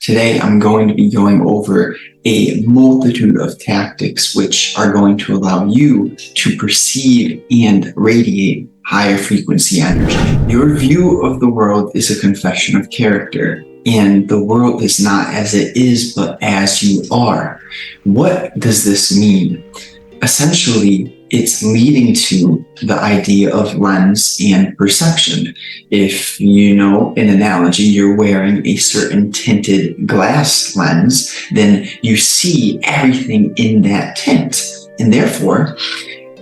Today, I'm going to be going over a multitude of tactics which are going to allow you to perceive and radiate higher frequency energy. Your view of the world is a confession of character, and the world is not as it is, but as you are. What does this mean? Essentially, it's leading to the idea of lens and perception. If you know an analogy, you're wearing a certain tinted glass lens, then you see everything in that tint. And therefore,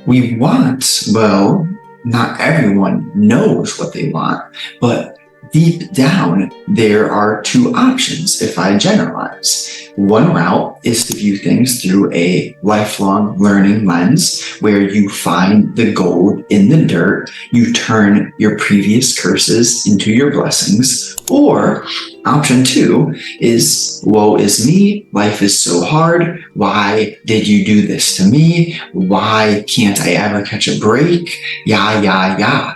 we want, well, not everyone knows what they want, but deep down, there are two options if I generalize. One route is to view things through a lifelong learning lens where you find the gold in the dirt, you turn your previous curses into your blessings. Or option two is, woe is me, life is so hard, why did you do this to me? Why can't I ever catch a break? Yeah.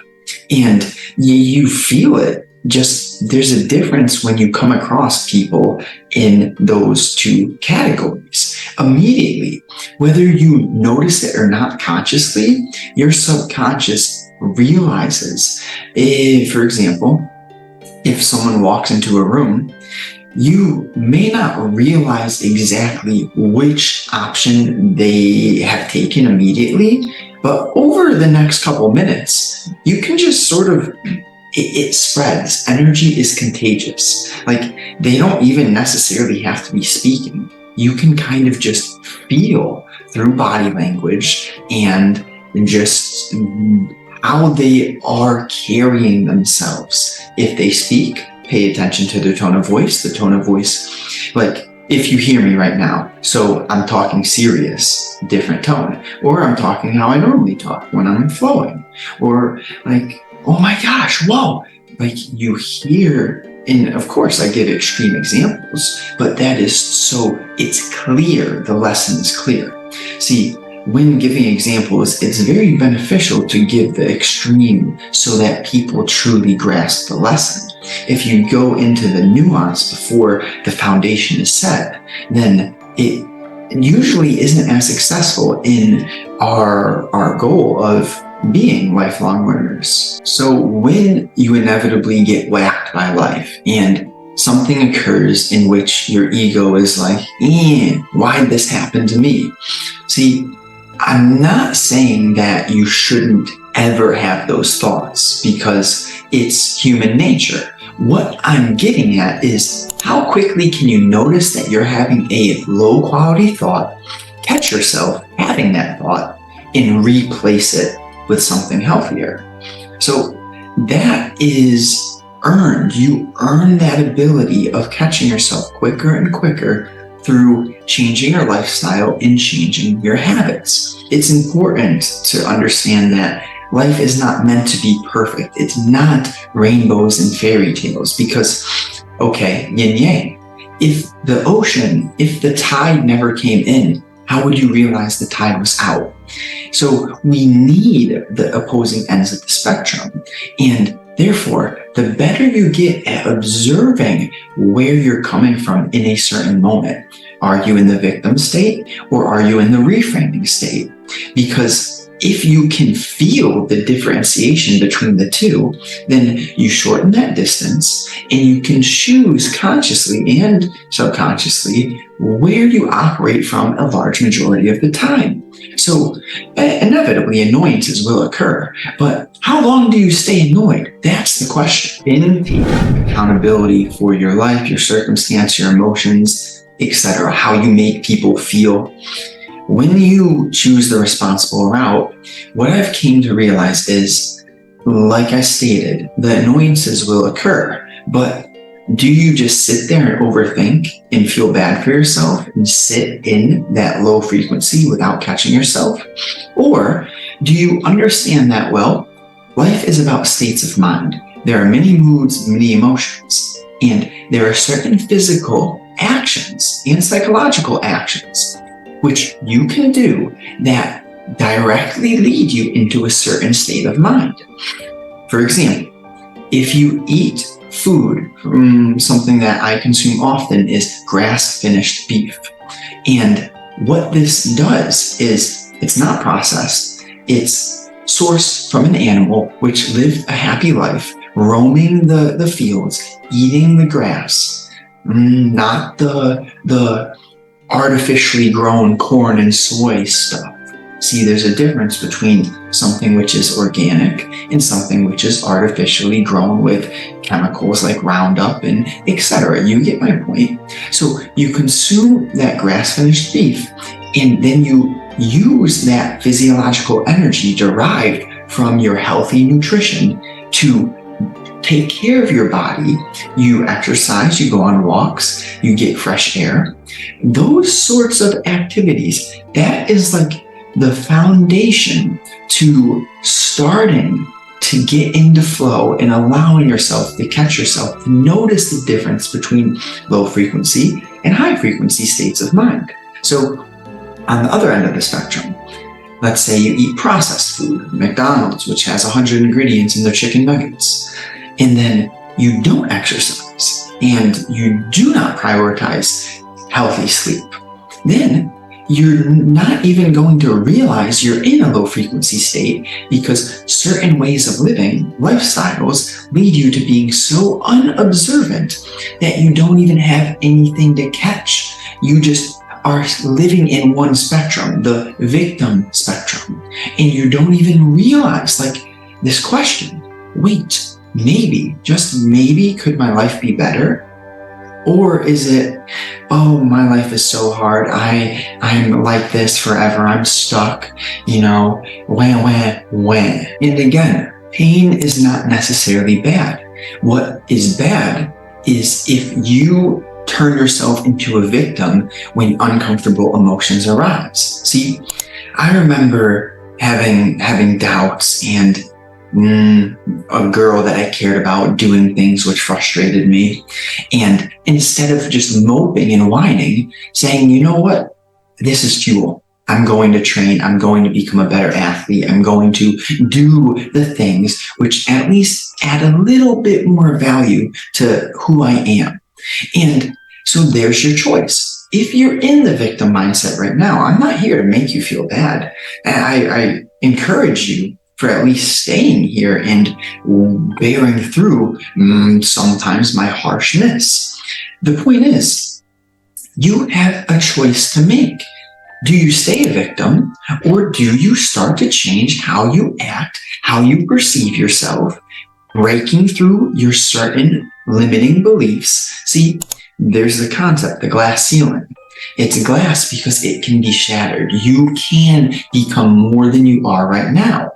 And you feel it. Just there's a difference when you come across people in those two categories. Immediately, whether you notice it or not consciously, your subconscious realizes, for example, if someone walks into a room, you may not realize exactly which option they have taken immediately, but over the next couple minutes, you can just sort of it spreads. Energy is contagious. Like, they don't even necessarily have to be speaking. You can kind of just feel through body language and just how they are carrying themselves. If they speak, pay attention to their tone of voice. The tone of voice, like if you hear me right now, so I'm talking serious, different tone, or I'm talking how I normally talk when I'm flowing, or like, oh my gosh, whoa, like you hear, and of course I give extreme examples, but that is so, it's clear, the lesson is clear. See, when giving examples, it's very beneficial to give the extreme so that people truly grasp the lesson. If you go into the nuance before the foundation is set, then it usually isn't as successful in our goal of being lifelong learners. So when you inevitably get whacked by life and something occurs in which your ego is like, why did this happen to me? See, I'm not saying that you shouldn't ever have those thoughts because it's human nature. What I'm getting at is how quickly can you notice that you're having a low quality thought, catch yourself having that thought, and replace it with something healthier. So that is earned. You earn that ability of catching yourself quicker and quicker through changing your lifestyle and changing your habits. It's important to understand that life is not meant to be perfect. It's not rainbows and fairy tales because, okay, yin yang. If the tide never came in, how would you realize the tide was out? So we need the opposing ends of the spectrum. And therefore, the better you get at observing where you're coming from in a certain moment. Are you in the victim state or are you in the reframing state? Because if you can feel the differentiation between the two, then you shorten that distance and you can choose consciously and subconsciously where you operate from a large majority of the time. So inevitably annoyances will occur, but how long do you stay annoyed? That's the question. In taking accountability for your life, your circumstance, your emotions, etc., how you make people feel, when you choose the responsible route, what I've came to realize is, like I stated, the annoyances will occur, but do you just sit there and overthink and feel bad for yourself and sit in that low frequency without catching yourself? Or do you understand that, well, life is about states of mind. There are many moods, many emotions, and there are certain physical actions and psychological actions which you can do that directly lead you into a certain state of mind. For example, if you eat food, something that I consume often is grass-finished beef. And what this does is it's not processed. It's sourced from an animal which lived a happy life, roaming the fields, eating the grass, not the artificially grown corn and soy stuff. See, there's a difference between something which is organic and something which is artificially grown with chemicals like Roundup and etc. You get my point. So you consume that grass-finished beef, and then you use that physiological energy derived from your healthy nutrition to take care of your body. You exercise, you go on walks, you get fresh air. Those sorts of activities, that is like the foundation to starting to get into flow and allowing yourself to catch yourself, to notice the difference between low frequency and high frequency states of mind. So on the other end of the spectrum, let's say you eat processed food, McDonald's, which has 100 ingredients in their chicken nuggets, and then you don't exercise and you do not prioritize healthy sleep. Then you're not even going to realize you're in a low frequency state, because certain ways of living, lifestyles, lead you to being so unobservant that you don't even have anything to catch. You just are living in one spectrum, the victim spectrum, and you don't even realize, like, this question, wait, maybe, just maybe, could my life be better? Or is it, oh, my life is so hard, I'm like this forever, I'm stuck, wah. And again, pain is not necessarily bad. What is bad is if you turn yourself into a victim when uncomfortable emotions arise. See, I remember having doubts and a girl that I cared about doing things which frustrated me. And instead of just moping and whining, saying, you know what, this is fuel. I'm going to train. I'm going to become a better athlete. I'm going to do the things which at least add a little bit more value to who I am. And so there's your choice. If you're in the victim mindset right now, I'm not here to make you feel bad. I encourage you for at least staying here and bearing through sometimes my harshness. The point is, you have a choice to make. Do you stay a victim, or do you start to change how you act, how you perceive yourself, breaking through your certain limiting beliefs? See, there's the concept, the glass ceiling. It's glass because it can be shattered. You can become more than you are right now.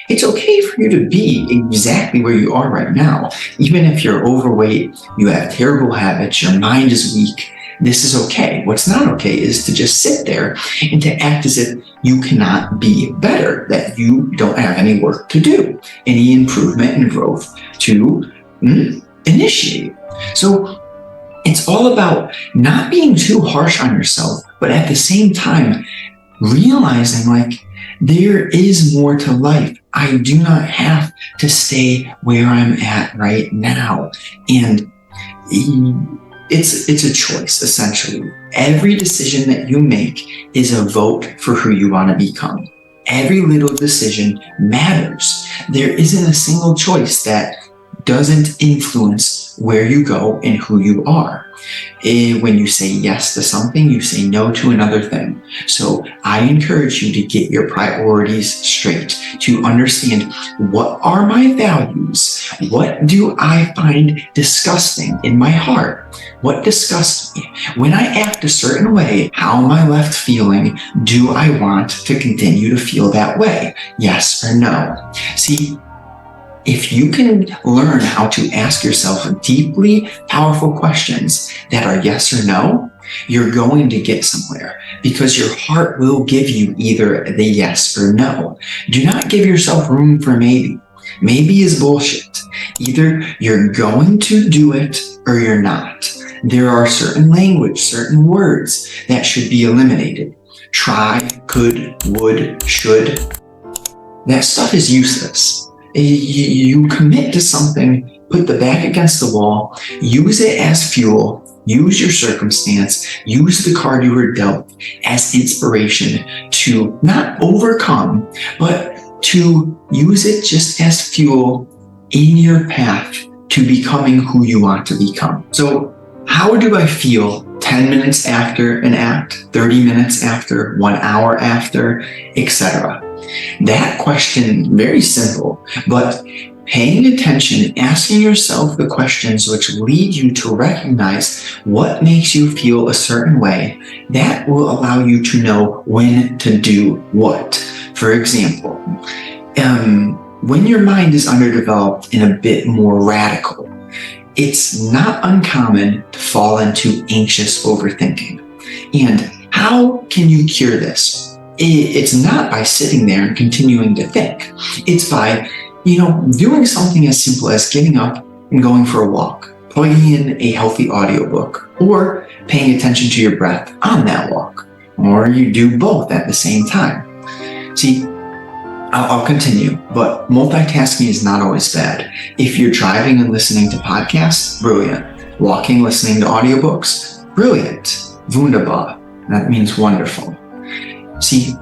It's okay for you to be exactly where you are right now. Even if you're overweight, you have terrible habits, your mind is weak, this is okay. What's not okay is to just sit there and to act as if you cannot be better, that you don't have any work to do, any improvement and growth to initiate. So it's all about not being too harsh on yourself, but at the same time, realizing, like, there is more to life. I do not have to stay where I'm at right now. And it's a choice, essentially. Every decision that you make is a vote for who you want to become. Every little decision matters. There isn't a single choice that doesn't influence where you go and who you are. When you say yes to something, you say no to another thing. So I encourage you to get your priorities straight, to understand, what are my values? What do I find disgusting in my heart? What disgusts me? When I act a certain way, how am I left feeling? Do I want to continue to feel that way? Yes or no? See, if you can learn how to ask yourself deeply powerful questions that are yes or no, you're going to get somewhere, because your heart will give you either the yes or no. Do not give yourself room for maybe. Maybe is bullshit. Either you're going to do it or you're not. There are certain language, certain words that should be eliminated. Try, could, would, should. That stuff is useless. You commit to something put the back against the wall, use it as fuel, use your circumstance, use the card you were dealt as inspiration to not overcome, but to use it just as fuel in your path to becoming who you want to become. So how do I feel 10 minutes after an act, 30 minutes after, 1 hour after, etc.? That question, very simple, but paying attention, asking yourself the questions which lead you to recognize what makes you feel a certain way, that will allow you to know when to do what. For example, when your mind is underdeveloped and a bit more radical, it's not uncommon to fall into anxious overthinking. And how can you cure this? It's not by sitting there and continuing to think. It's by, doing something as simple as getting up and going for a walk, plugging in a healthy audiobook, or paying attention to your breath on that walk, or you do both at the same time. See, I'll continue, but multitasking is not always bad. If you're driving and listening to podcasts, brilliant. Walking, listening to audiobooks, brilliant. Wunderbar. That means wonderful. See,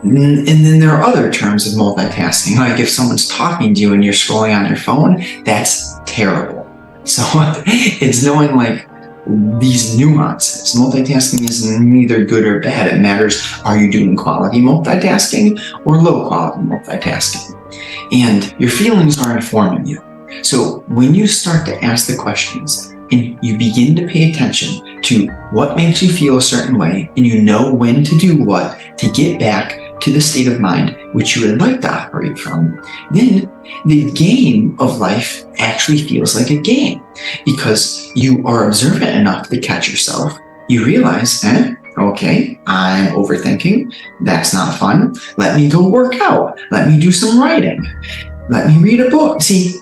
and then there are other terms of multitasking, like if someone's talking to you and you're scrolling on your phone, that's terrible. So it's knowing these nuances. Multitasking is neither good or bad. It matters, are you doing quality multitasking or low quality multitasking? And your feelings are informing you. So when you start to ask the questions and you begin to pay attention to what makes you feel a certain way, and you know when to do what to get back to the state of mind which you would like to operate from, then the game of life actually feels like a game, because you are observant enough to catch yourself. You realize, okay, I'm overthinking. That's not fun. Let me go work out. Let me do some writing. Let me read a book. See,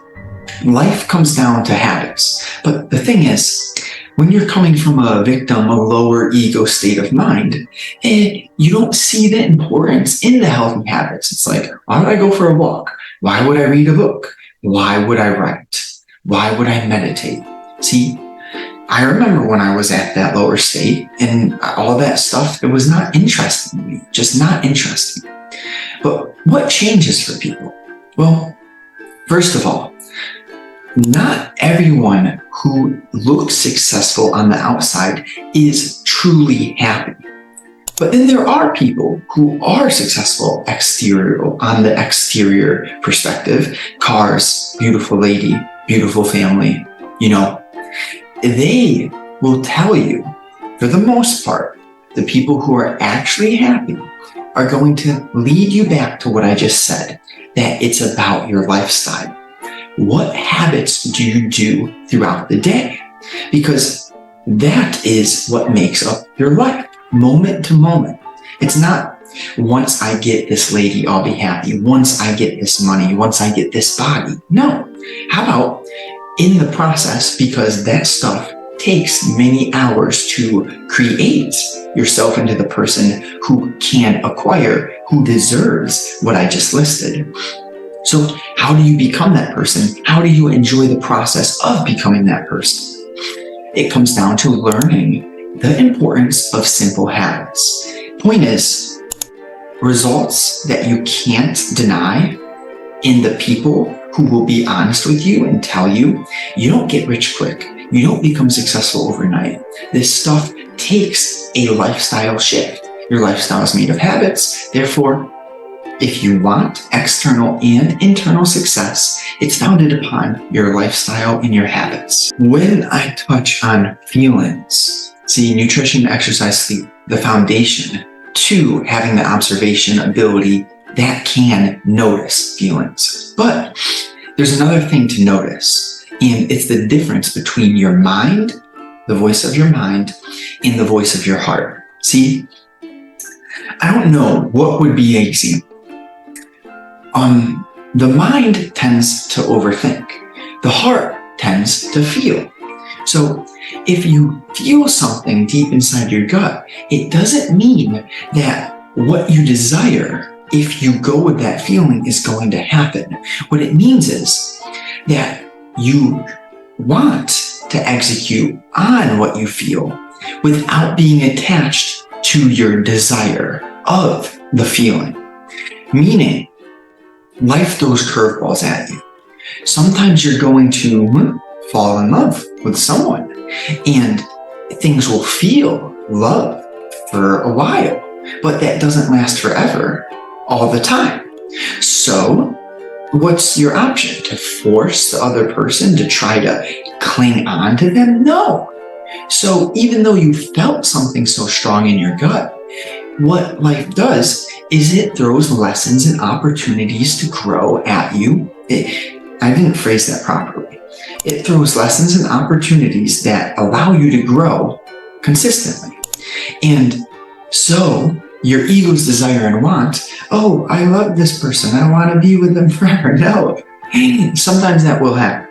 life comes down to habits. But the thing is, when you're coming from a victim, a lower ego state of mind, you don't see the importance in the healthy habits. It's like, why would I go for a walk? Why would I read a book? Why would I write? Why would I meditate? See, I remember when I was at that lower state and all that stuff, it was not interesting to me, just not interesting. But what changes for people? Well, first of all, not everyone who looks successful on the outside is truly happy. But then there are people who are successful on the exterior perspective. Cars, beautiful lady, beautiful family, they will tell you, for the most part, the people who are actually happy are going to lead you back to what I just said, that it's about your lifestyle. What habits do you do throughout the day? Because that is what makes up your life, moment to moment. It's not, once I get this lady, I'll be happy. Once I get this money, once I get this body. No. How about in the process, because that stuff takes many hours to create yourself into the person who can acquire, who deserves what I just listed. So how do you become that person? How do you enjoy the process of becoming that person? It comes down to learning the importance of simple habits. Point is, results that you can't deny in the people who will be honest with you and tell you, you don't get rich quick. You don't become successful overnight. This stuff takes a lifestyle shift. Your lifestyle is made of habits. Therefore, if you want external and internal success, it's founded upon your lifestyle and your habits. When I touch on feelings, see, nutrition, exercise, sleep, the foundation to having the observation ability that can notice feelings. But there's another thing to notice, and it's the difference between your mind, the voice of your mind, and the voice of your heart. See, I don't know what would be an example. The mind tends to overthink. The heart tends to feel. So if you feel something deep inside your gut, it doesn't mean that what you desire, if you go with that feeling, is going to happen. What it means is that you want to execute on what you feel without being attached to your desire of the feeling. Meaning, life throws curveballs at you. Sometimes you're going to fall in love with someone and things will feel love for a while, but that doesn't last forever all the time. So what's your option? To force the other person to try to cling on to them? No. So even though you felt something so strong in your gut, what life does is it throws lessons and opportunities to grow at you. I didn't phrase that properly. It throws lessons and opportunities that allow you to grow consistently. And so your ego's desire and want, oh, I love this person, I want to be with them forever. No, sometimes that will happen.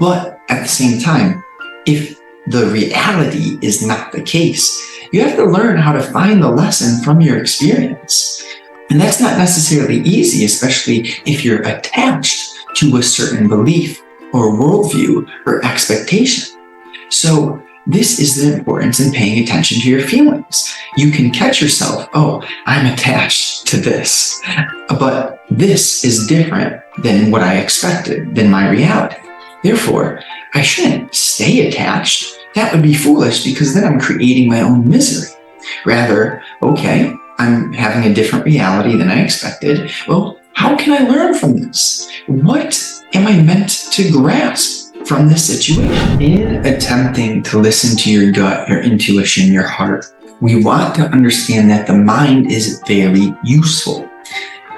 But at the same time, if the reality is not the case, you have to learn how to find the lesson from your experience. And that's not necessarily easy, especially if you're attached to a certain belief or worldview or expectation. So this is the importance in paying attention to your feelings. You can catch yourself, oh, I'm attached to this, but this is different than what I expected, than my reality. Therefore, I shouldn't stay attached. That would be foolish because then I'm creating my own misery. Rather, okay, I'm having a different reality than I expected. Well, how can I learn from this? What am I meant to grasp from this situation? In attempting to listen to your gut, your intuition, your heart, we want to understand that the mind is very useful.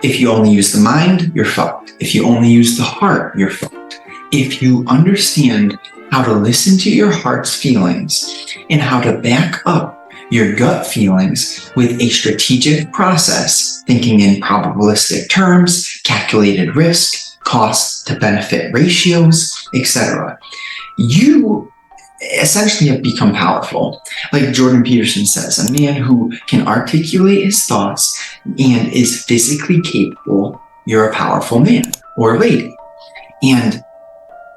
If you only use the mind, you're fucked. If you only use the heart, you're fucked. If you understand how to listen to your heart's feelings and how to back up your gut feelings with a strategic process, thinking in probabilistic terms, calculated risk, cost to benefit ratios, etc., you essentially have become powerful. Like Jordan Peterson says, a man who can articulate his thoughts and is physically capable, you're a powerful man or lady. And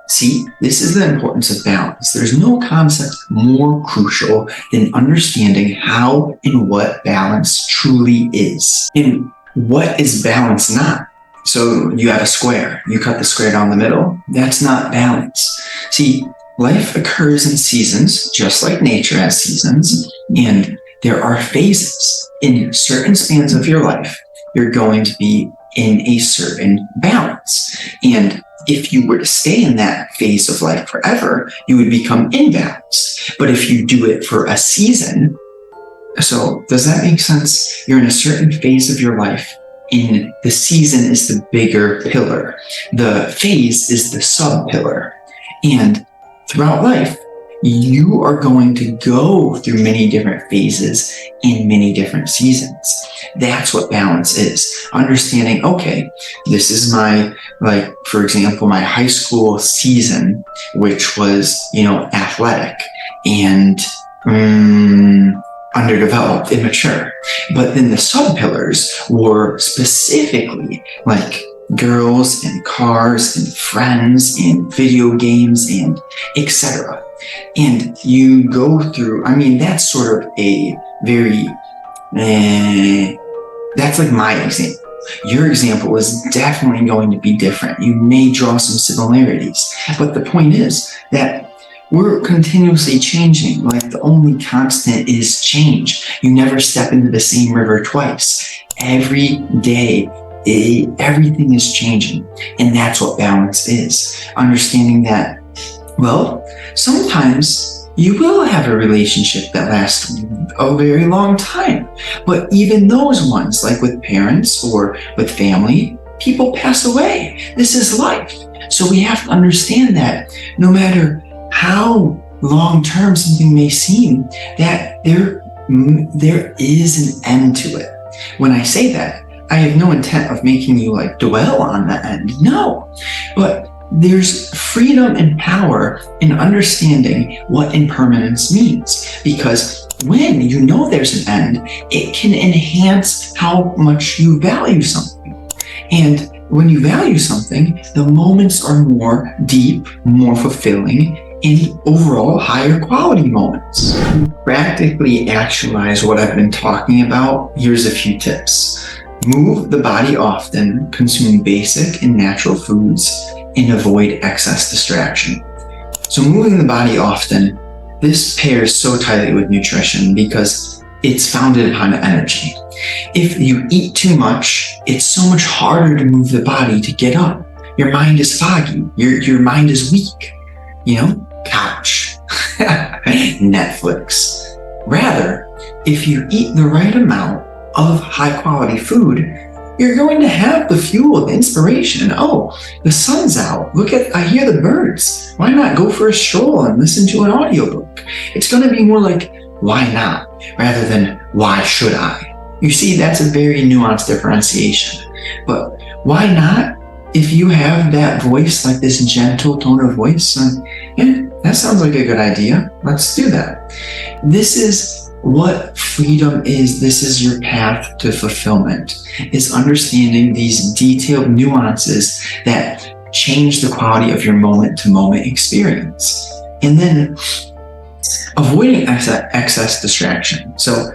see, this is the importance of balance. There's no concept more crucial than understanding how and what balance truly is. And what is balance not? So you have a square, you cut the square down the middle. That's not balance. See, life occurs in seasons, just like nature has seasons, and there are phases. In certain spans of your life, you're going to be in a certain balance. And if you were to stay in that phase of life forever, you would become imbalanced. But if you do it for a season, so does that make sense? You're in a certain phase of your life, and the season is the bigger pillar. The phase is the sub-pillar. And throughout life, you are going to go through many different phases in many different seasons. That's what balance is. Understanding, okay, this is my, like, for example, my high school season, which was, athletic and underdeveloped, immature. But then the sub-pillars were specifically like girls and cars and friends and video games and etc. And you go through, that's sort of a very, that's like my example. Your example is definitely going to be different. You may draw some similarities, but the point is that we're continuously changing. Like, the only constant is change. You never step into the same river twice. Every day, everything is changing. And that's what balance is. Understanding that, well, sometimes you will have a relationship that lasts a very long time. But even those ones, like with parents or with family, people pass away. This is life. So we have to understand that no matter how long-term something may seem, that there is an end to it. When I say that, I have no intent of making you dwell on the end. No, but there's freedom and power in understanding what impermanence means, because when you know there's an end, it can enhance how much you value something. And when you value something, the moments are more deep, more fulfilling, and overall higher quality moments. To practically actualize what I've been talking about, here's a few tips. Move the body often, consume basic and natural foods, and avoid excess distraction. So moving the body often, this pairs so tightly with nutrition because it's founded upon energy. If you eat too much, it's so much harder to move the body to get up. Your mind is foggy. Your mind is weak. Couch, Netflix. Rather, if you eat the right amount of high quality food, you're going to have the fuel, the inspiration. Oh, the sun's out. I hear the birds. Why not go for a stroll and listen to an audiobook? It's going to be more like, why not? Rather than, why should I? You see, that's a very nuanced differentiation. But why not? If you have that voice, like this gentle tone of voice, that sounds like a good idea. Let's do that. This is what freedom is. This is your path to fulfillment, is understanding these detailed nuances that change the quality of your moment-to-moment experience. And then avoiding excess distraction. So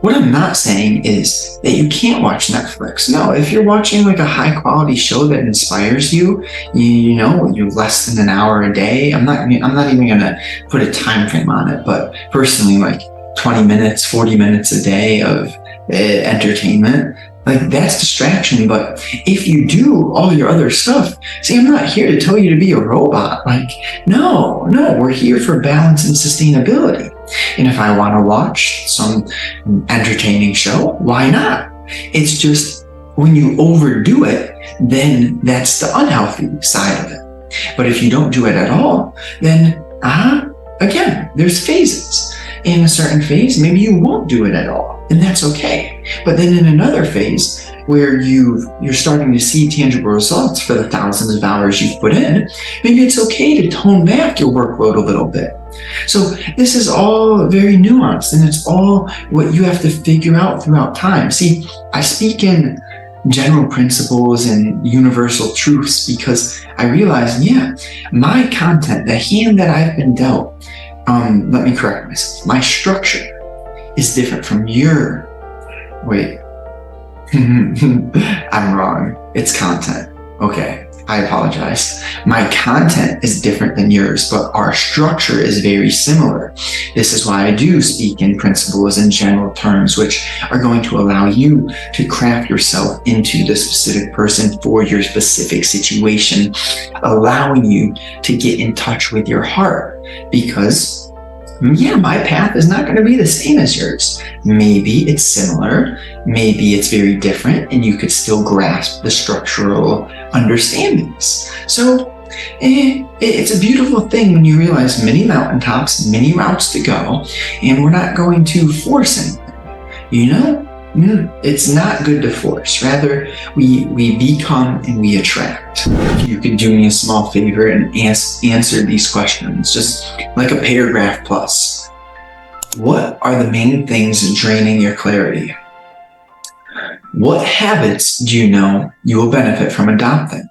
what I'm not saying is that you can't watch Netflix. No, if you're watching like a high quality show that inspires you, you're less than an hour a day. I'm not even gonna put a time frame on it, but personally, like 20 minutes, 40 minutes a day of entertainment, like that's distraction. But if you do all your other stuff, see, I'm not here to tell you to be a robot. Like, no, we're here for balance and sustainability. And if I want to watch some entertaining show, why not? It's just when you overdo it, then that's the unhealthy side of it. But if you don't do it at all, then again, there's phases. In a certain phase, maybe you won't do it at all, and that's okay. But then in another phase where you're starting to see tangible results for the thousands of hours you've put in, maybe it's okay to tone back your workload a little bit. So this is all very nuanced, and it's all what you have to figure out throughout time. See, I speak in general principles and universal truths because I realize, my content, the hand that I've been dealt, let me correct myself. My structure is different from your. Wait, I'm wrong. It's content. Okay, I apologize. My content is different than yours, but our structure is very similar. This is why I do speak in principles and general terms, which are going to allow you to craft yourself into the specific person for your specific situation, allowing you to get in touch with your heart. Because, my path is not going to be the same as yours. Maybe it's similar, maybe it's very different, and you could still grasp the structural understandings. So it's a beautiful thing when you realize many mountaintops, many routes to go, and we're not going to force anything. It's not good to force. Rather, we become and we attract. If you could do me a small favor and answer these questions, just like a paragraph plus. What are the main things draining your clarity? What habits do you know you will benefit from adopting?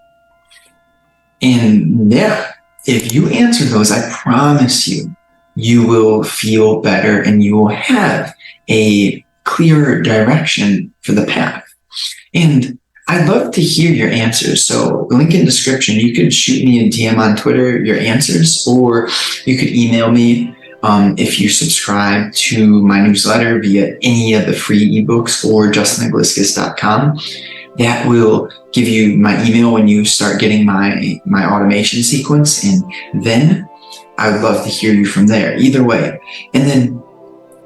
And if you answer those, I promise you will feel better and you will have a clearer direction for the path. And I'd love to hear your answers. So link in description, you could shoot me a DM on Twitter, your answers, or you could email me if you subscribe to my newsletter via any of the free ebooks or justinegliskis.com. That will give you my email when you start getting my automation sequence. And then I would love to hear you from there. Either way. And then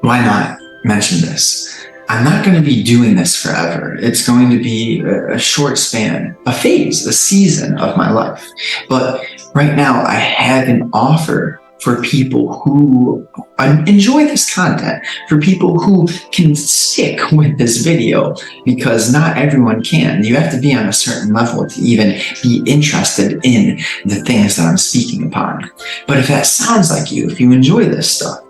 why not mention this? I'm not going to be doing this forever. It's going to be a short span, a phase, a season of my life. But right now I have an offer for people who enjoy this content, for people who can stick with this video, because not everyone can. You have to be on a certain level to even be interested in the things that I'm speaking upon. But if that sounds like you, if you enjoy this stuff,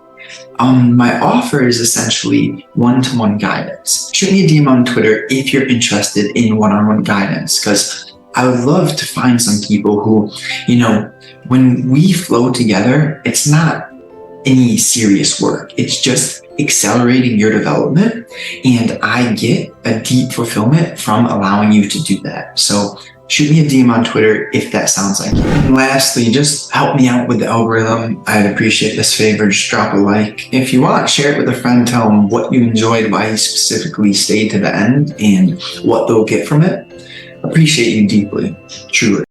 my offer is essentially one-to-one guidance. Shoot me a DM on Twitter if you're interested in one-on-one guidance, because I would love to find some people who, when we flow together, it's not any serious work. It's just accelerating your development. And I get a deep fulfillment from allowing you to do that. So shoot me a DM on Twitter if that sounds like it. And lastly, just help me out with the algorithm. I'd appreciate this favor. Just drop a like. If you want, share it with a friend. Tell them what you enjoyed, why you specifically stayed to the end, and what they'll get from it. Appreciate you deeply, truly.